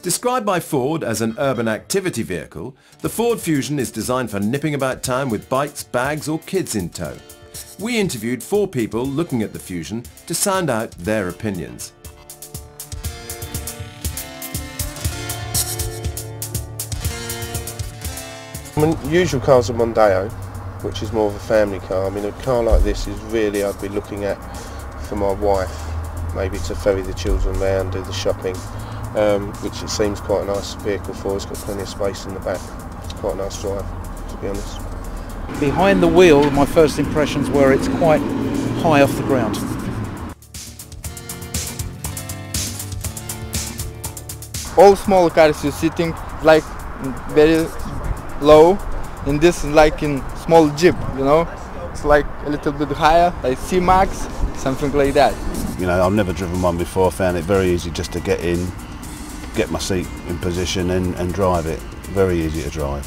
Described by Ford as an urban activity vehicle, the Ford Fusion is designed for nipping about town with bikes, bags or kids in tow. We interviewed 4 people looking at the Fusion to sound out their opinions. My usual car's a Mondeo, which is more of a family car. I mean, a car like this is really I'd be looking at for my wife, maybe to ferry the children around, do the shopping, which it seems quite a nice vehicle for. It's got plenty of space in the back. It's quite a nice drive, to be honest. Behind the wheel, my first impressions were it's quite high off the ground. All small cars you're sitting like very low, and this is like in small Jeep, you know. It's like a little bit higher, like C-Max, something like that. You know, I've never driven one before. I found it very easy just to get in, get my seat in position and drive it. Very easy to drive.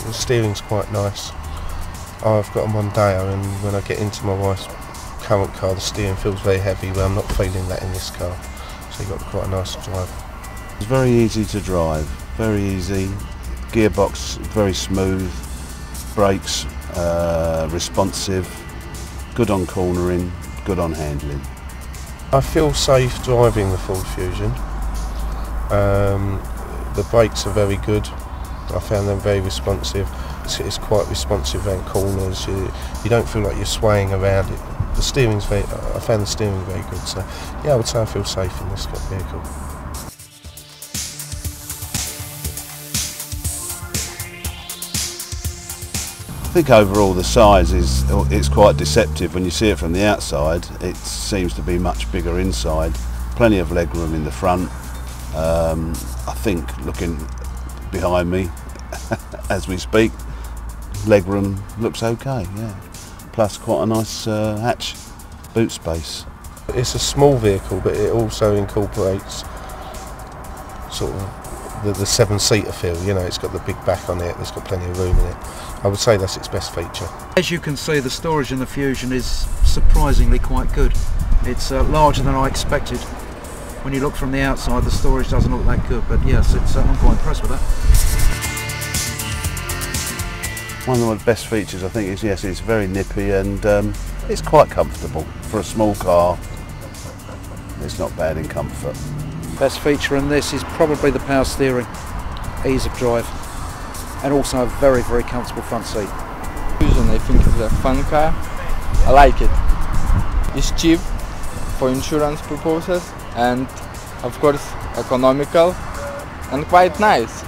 The steering's quite nice. I've got a Mondeo, and when I get into my wife's current car, the steering feels very heavy, but I'm not feeling that in this car. So you've got quite a nice drive. It's very easy to drive, very easy. Gearbox very smooth, brakes responsive, good on cornering, good on handling. I feel safe driving the Ford Fusion. The brakes are very good. I found them very responsive. It's quite responsive around corners. You don't feel like you're swaying around it. The steering's I found the steering very good. So yeah, I would say I feel safe in this vehicle. I think overall the size it's quite deceptive. When you see it from the outside, it seems to be much bigger inside. Plenty of legroom in the front. I think looking behind me as we speak, legroom looks okay, yeah. Plus quite a nice hatch boot space. It's a small vehicle, but it also incorporates sort of the 7-seater feel. You know, it's got the big back on it, it's got plenty of room in it. I would say that's its best feature. As you can see, the storage in the Fusion is surprisingly quite good. It's larger than I expected. When you look from the outside, the storage doesn't look that good, but yes, I'm quite impressed with that. One of the best features I think is, yes, it's very nippy and it's quite comfortable. For a small car, it's not bad in comfort. Best feature in this is probably the power steering, ease of drive, and also a very, very comfortable front seat. Fusion, I think, is a fun car. I like it. It's cheap for insurance purposes and, of course, economical and quite nice.